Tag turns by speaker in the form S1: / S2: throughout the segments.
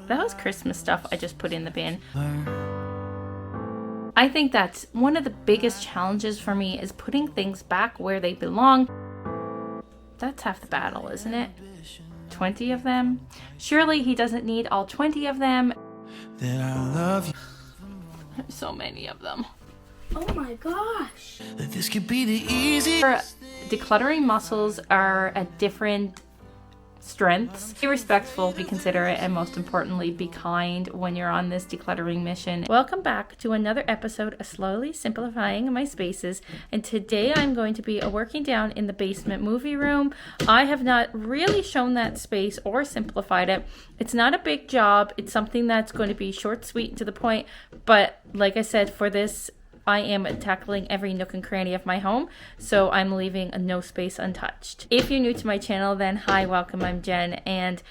S1: That was Christmas stuff I just put in the bin. I think that's one of the biggest challenges for me, is putting things back where they belong. That's half the battle, isn't it? 20 of them? Surely he doesn't need all 20 of them.
S2: That I love you.
S1: There's so many of them.
S3: Oh my gosh.
S2: That this could be the easy.
S1: Decluttering muscles are at different strengths. Be respectful, be considerate, and most importantly, be kind when you're on this decluttering mission. Welcome back to another episode of Slowly Simplifying My Spaces, and today I'm going to be working down in the basement movie room. I have not really shown that space or simplified it. It's not a big job. It's something that's going to be short, sweet, and to the point, but like I said, for this I am tackling every nook and cranny of my home, so I'm leaving no space untouched. If you're new to my channel, then hi, welcome, I'm Jen, and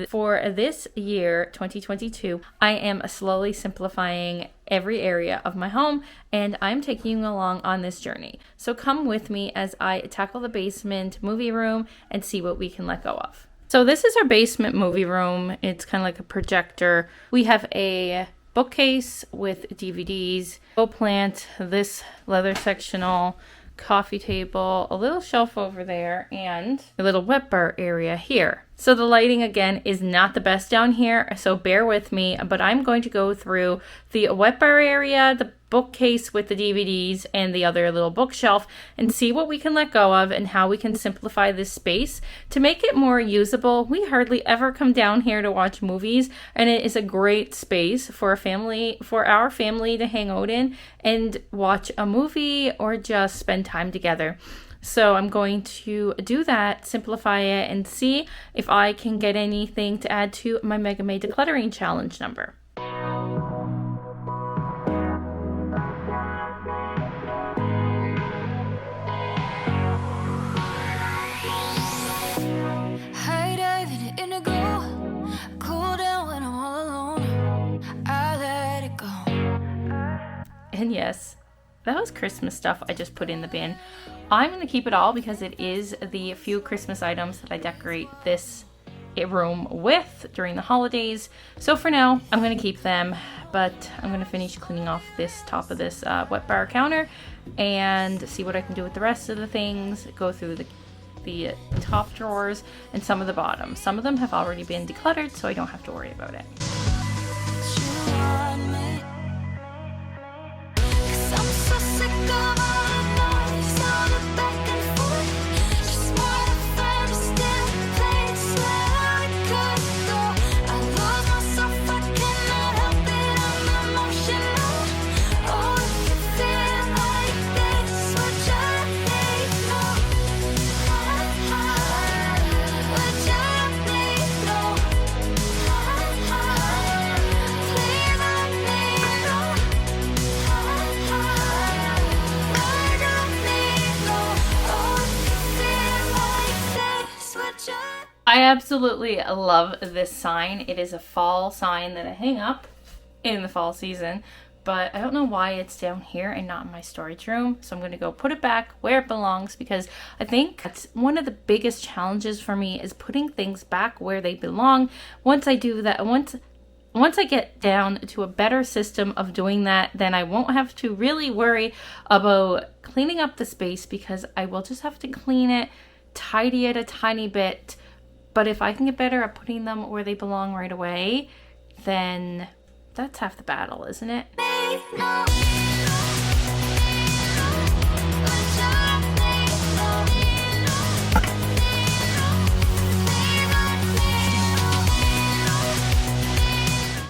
S1: for this year, 2022, I am slowly simplifying every area of my home, and I'm taking you along on this journey. So come with me as I tackle the basement movie room and see what we can let go of. So this is our basement movie room. It's kind of like a projector. We have a bookcase with DVDs, plant, this leather sectional, coffee table, a little shelf over there, and a little wet bar area here. So the lighting again is not the best down here, so bear with me, but I'm going to go through the wet bar area, the bookcase with the DVDs, and the other little bookshelf, and see what we can let go of and how we can simplify this space to make it more usable. We hardly ever come down here to watch movies, and it is a great space for our family to hang out in and watch a movie or just spend time together. So I'm going to do that, simplify it, and see if I can get anything to add to my Mega May Decluttering Challenge number. And yes, that was Christmas stuff I just put in the bin. I'm going to keep it all because it is the few Christmas items that I decorate this room with during the holidays. So for now, I'm going to keep them, but I'm going to finish cleaning off this top of this wet bar counter and see what I can do with the rest of the things, go through the top drawers and some of the bottoms. Some of them have already been decluttered, so I don't have to worry about it. I absolutely love this sign. It is a fall sign that I hang up in the fall season, but I don't know why it's down here and not in my storage room. So I'm going to go put it back where it belongs, because I think that's one of the biggest challenges for me, is putting things back where they belong. Once I do that, once I get down to a better system of doing that, then I won't have to really worry about cleaning up the space, because I will just have to clean it, tidy it a tiny bit. But if I can get better at putting them where they belong right away, then that's half the battle, isn't it?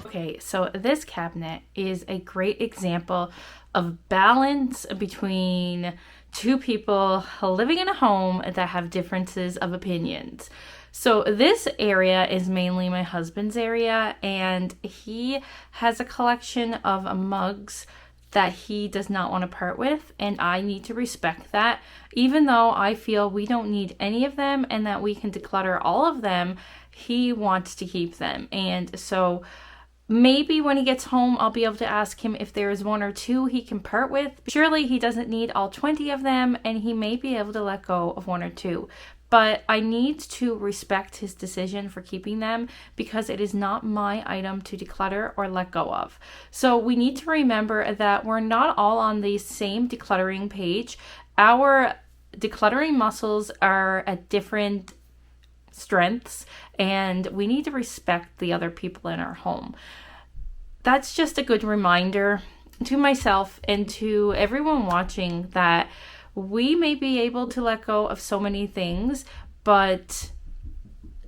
S1: Okay, so this cabinet is a great example of balance between two people living in a home that have differences of opinions. So this area is mainly my husband's area, and he has a collection of mugs that he does not want to part with, and I need to respect that. Even though I feel we don't need any of them and that we can declutter all of them, he wants to keep them. And so maybe when he gets home, I'll be able to ask him if there is one or two he can part with. Surely he doesn't need all 20 of them, and he may be able to let go of one or two. but I need to respect his decision for keeping them because it is not my item to declutter or let go of. So we need to remember that we're not all on the same decluttering page. Our decluttering muscles are at different strengths, and we need to respect the other people in our home. That's just a good reminder to myself and to everyone watching that we may be able to let go of so many things, but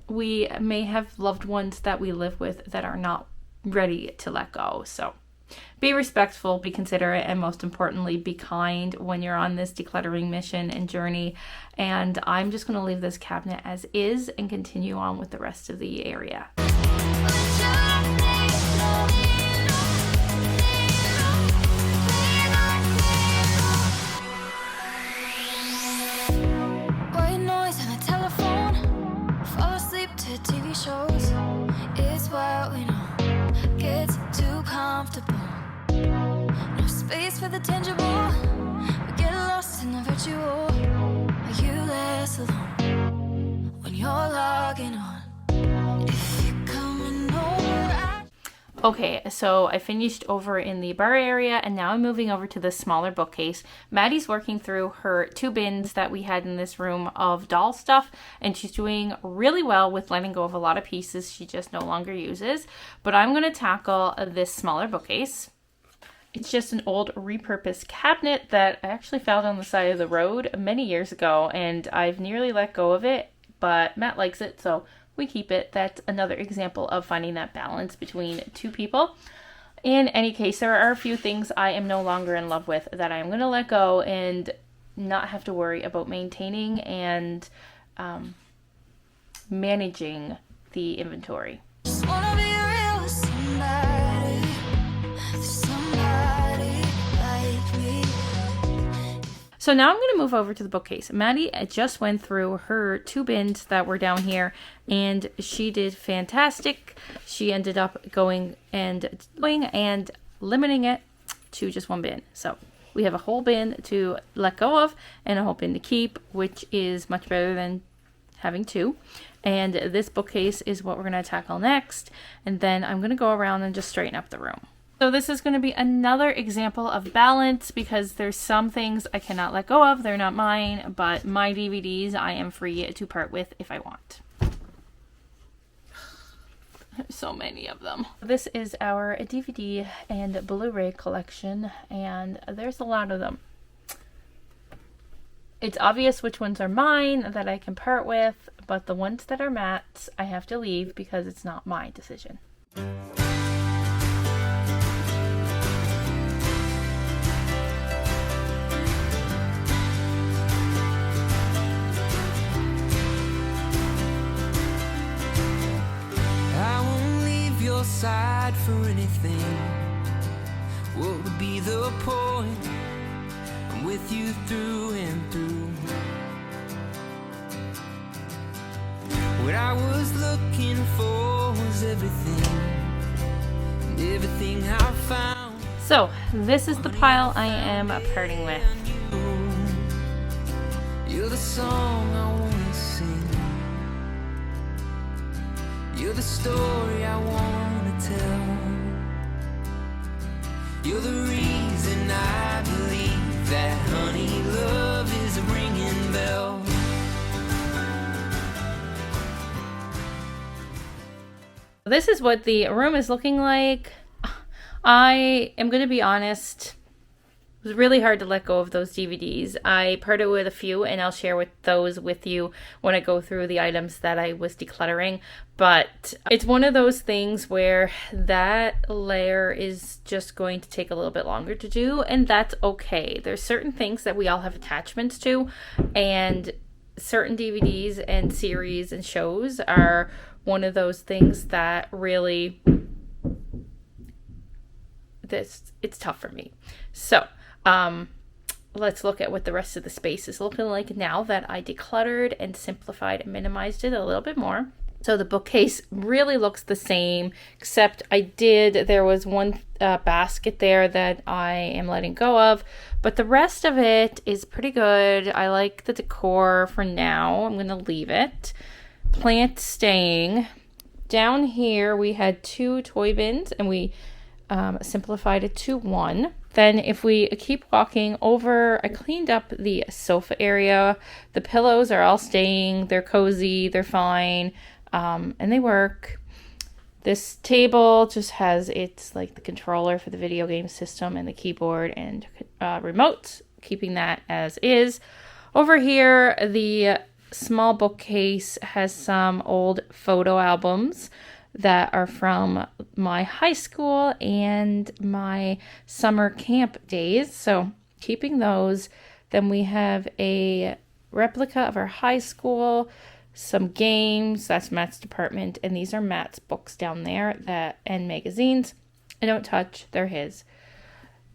S1: we may have loved ones that we live with that are not ready to let go. So be respectful, be considerate, and most importantly, be kind when you're on this decluttering mission and journey. And I'm just going to leave this cabinet as is and continue on with the rest of the area.
S4: White noise on the telephone, fall asleep to TV shows. It's what we know, gets too comfortable. No space for the tangible, we get lost in the virtual. Are you less alone when you're logging on? If you're coming over,
S1: Okay, so I finished over in the bar area and now I'm moving over to the smaller bookcase. Maddie's working through her 2 bins that we had in this room of doll stuff, and she's doing really well with letting go of a lot of pieces she just no longer uses. But I'm going to tackle this smaller bookcase. It's just an old repurposed cabinet that I actually found on the side of the road many years ago, and I've nearly let go of it, but Matt likes it, so we keep it. That's another example of finding that balance between 2 people. In any case, there are a few things I am no longer in love with that I am going to let go and not have to worry about maintaining and managing the inventory.
S4: just wanna be real with somebody, somebody like me.
S1: So now I'm going to move over to the bookcase. Maddie just went through her 2 bins that were down here, and she did fantastic. She ended up going and limiting it to just 1 bin. So we have a whole bin to let go of and a whole bin to keep, which is much better than having 2. And this bookcase is what we're going to tackle next. And then I'm going to go around and just straighten up the room. So this is going to be another example of balance because there's some things I cannot let go of. They're not mine, but my DVDs I am free to part with if I want. There's so many of them. This is our DVD and Blu-ray collection, and there's a lot of them. It's obvious which ones are mine that I can part with, but the ones that are Matt's I have to leave because it's not my decision.
S2: Side for anything. What would be the point? I'm with you through and through. What I was looking for was everything, and everything I found.
S1: So this is the pile I am parting with.
S2: You're the song I wanna sing. You're the story I wanna tell. You're the reason I believe that honey love is a ringing bell.
S1: This is what the room is looking like. I am going to be honest. It was really hard to let go of those DVDs. I parted with a few, and I'll share those with you when I go through the items that I was decluttering. But it's one of those things where that layer is just going to take a little bit longer to do, and that's okay. There's certain things that we all have attachments to, and certain DVDs and series and shows are one of those things that really, it's tough for me. So, let's look at what the rest of the space is looking like now that I decluttered and simplified and minimized it a little bit more. So the bookcase really looks the same, except there was one basket there that I am letting go of, but the rest of it is pretty good. I like the decor for now. I'm going to leave it. Plant staying. Down here we had 2 toy bins and we simplified it to 1. Then if we keep walking over, I cleaned up the sofa area. The pillows are all staying. They're cozy. They're fine. And they work. This table just has the controller for the video game system and the keyboard and remote, keeping that as is. Over here, the small bookcase has some old photo albums that are from my high school and my summer camp days. So keeping those. Then we have a replica of our high school, some games, that's Matt's department, and these are Matt's books down there and magazines. I don't touch, they're his.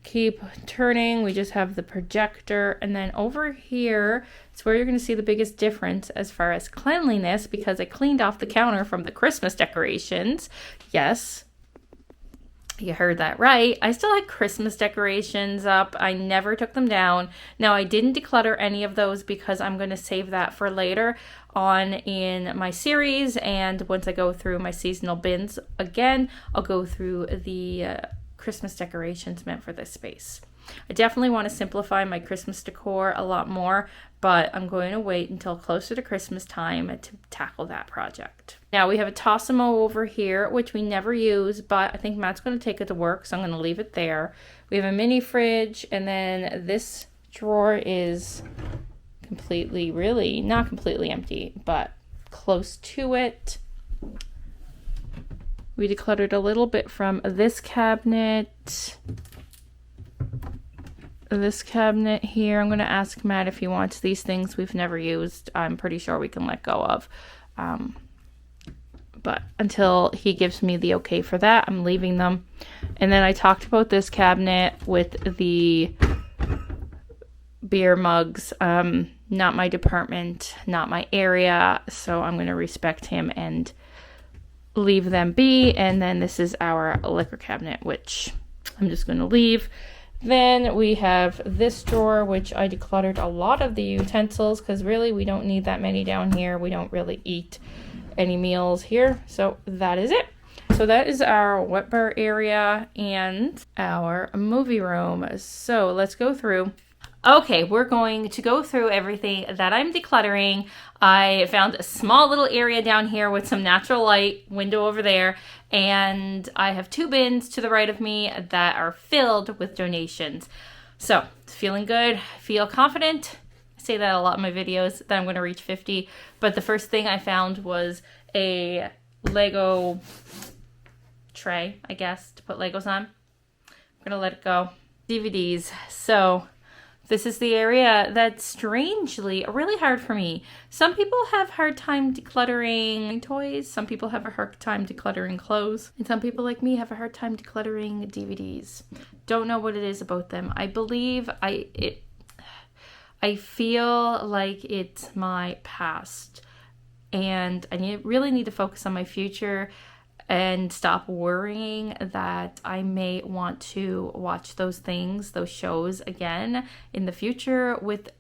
S1: Keep turning, we just have the projector, and then over here is where you're going to see the biggest difference as far as cleanliness, because I cleaned off the counter from the Christmas decorations. Yes, you heard that right. I still had Christmas decorations up. I never took them down. Now, I didn't declutter any of those because I'm going to save that for later on in my series. And once I go through my seasonal bins again, I'll go through the Christmas decorations meant for this space. I definitely want to simplify my Christmas decor a lot more, but I'm going to wait until closer to Christmas time to tackle that project. Now we have a Tossimo over here, which we never use, but I think Matt's going to take it to work, so I'm going to leave it there. We have a mini fridge, and then this drawer is not completely empty, but close to it. We decluttered a little bit from this cabinet. This cabinet here, I'm going to ask Matt if he wants these things we've never used. I'm pretty sure we can let go of. But until he gives me the okay for that, I'm leaving them. And then I talked about this cabinet with the beer mugs. Not my department, not my area. So I'm going to respect him and leave them be. And then this is our liquor cabinet, which I'm just going to leave. Then we have this drawer, which I decluttered a lot of the utensils because really we don't need that many down here. We don't really eat any meals here. So that is it. So that is our wet bar area and our movie room. So let's go through. Okay, we're going to go through everything that I'm decluttering. I found a small little area down here with some natural light, window over there, and I have 2 bins to the right of me that are filled with donations. So, feeling good, feel confident. I say that a lot in my videos, that I'm going to reach 50, but the first thing I found was a Lego tray, I guess, to put Legos on. I'm going to let it go. DVDs. So this is the area that's strangely really hard for me. Some people have a hard time decluttering toys. Some people have a hard time decluttering clothes. And some people like me have a hard time decluttering DVDs. Don't know what it is about them. I believe I feel like it's my past. And I really need to focus on my future and stop worrying that I may want to watch those shows again in the future. With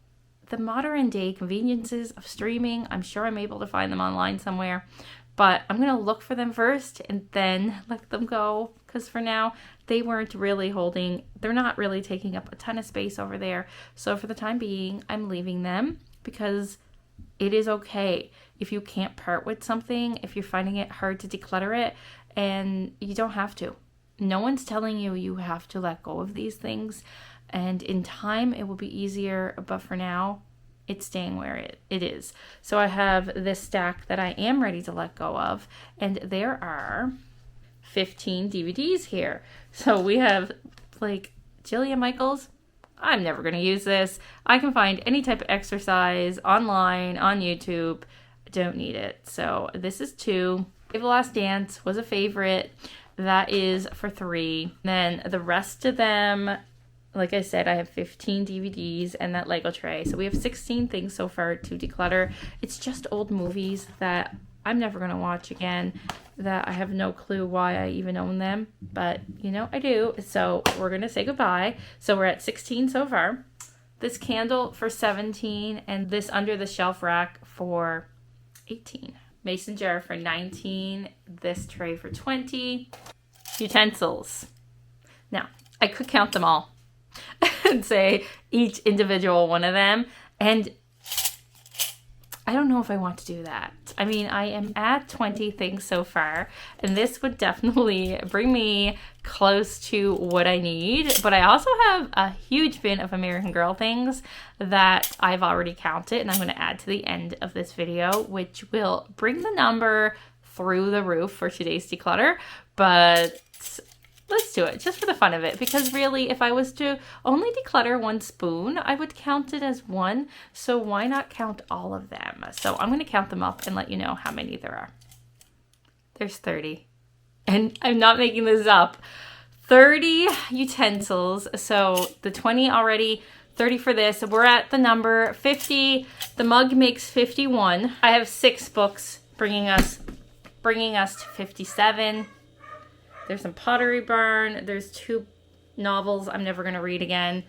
S1: the modern day conveniences of streaming, I'm sure I'm able to find them online somewhere, but I'm going to look for them first and then let them go, because for now they're not really taking up a ton of space over there. So for the time being, I'm leaving them, because it is okay if you can't part with something, if you're finding it hard to declutter it, and you don't have to. No one's telling you you have to let go of these things, and in time it will be easier, but for now it's staying where it is. So I have this stack that I am ready to let go of, and there are 15 DVDs here. So we have like Jillian Michaels. I'm never going to use this. I can find any type of exercise online, on YouTube. I don't need it. So this is 2. The Last Dance was a favorite. That is for 3. Then the rest of them, like I said, I have 15 DVDs and that Lego tray. So we have 16 things so far to declutter. It's just old movies that I'm never going to watch again, that I have no clue why I even own them, but you know, I do. So we're going to say goodbye. So we're at 16 so far. This candle for 17, and this under the shelf rack for 18. Mason jar for 19. This tray for 20. Utensils. Now, I could count them all and say each individual one of them, and I don't know if I want to do that. I mean, I am at 20 things so far, and this would definitely bring me close to what I need. But I also have a huge bin of American Girl things that I've already counted, and I'm going to add to the end of this video, which will bring the number through the roof for today's declutter. But let's do it just for the fun of it, because really, if I was to only declutter one spoon, I would count it as one. So why not count all of them? So I'm going to count them up and let you know how many there are. There's 30. And I'm not making this up. 30 utensils. So the 20 already, 30 for this. So we're at the number 50. The mug makes 51. I have 6 books bringing us to 57. There's some Pottery Barn. There's 2 novels I'm never going to read again.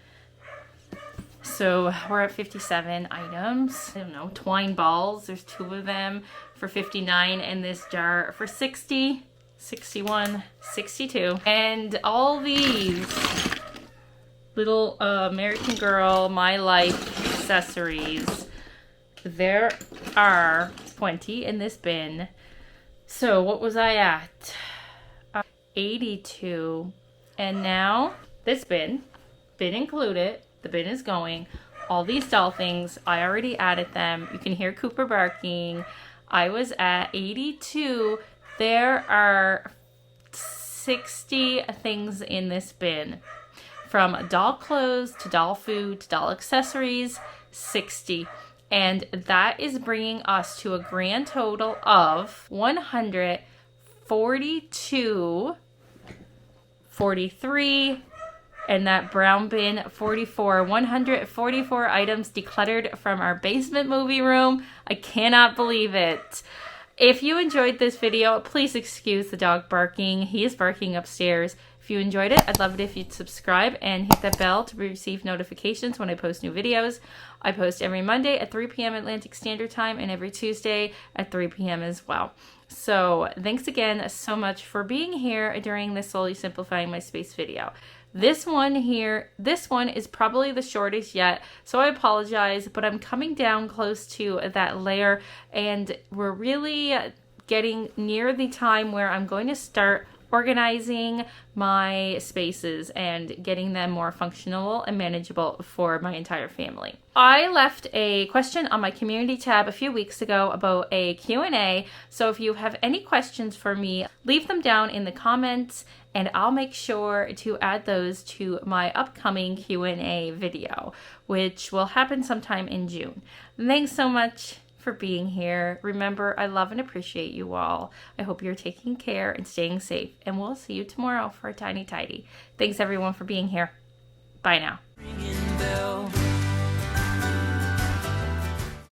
S1: So we're at 57 items. I don't know, twine balls. There's 2 of them for 59, and this jar for 60, 61, 62. And all these little American Girl My Life accessories, there are 20 in this bin. So what was I at? 82, and now this bin included, the bin is going. All these doll things, I already added them. You can hear Cooper barking. I was at 82. There are 60 things in this bin, from doll clothes to doll food to doll accessories. 60. And that is bringing us to a grand total of 142, 43, and that brown bin 44. 144 items decluttered from our basement movie room. I cannot believe it. If you enjoyed this video, please excuse the dog barking. He is barking upstairs. If you enjoyed it, I'd love it if you'd subscribe and hit that bell to receive notifications when I post new videos. I post every Monday at 3 p.m. Atlantic Standard Time and every Tuesday at 3 p.m. as well. So thanks again so much for being here during this Slowly Simplifying My Space video. This one is probably the shortest yet, so I apologize, but I'm coming down close to that layer, and we're really getting near the time where I'm going to start organizing my spaces and getting them more functional and manageable for my entire family. I left a question on my community tab a few weeks ago about a Q&A, so if you have any questions for me, leave them down in the comments and I'll make sure to add those to my upcoming Q&A video, which will happen sometime in June. Thanks so much for being here. Remember, I love and appreciate you all. I hope you're taking care and staying safe, and we'll see you tomorrow for a tiny tidy. Thanks everyone for being here. Bye now.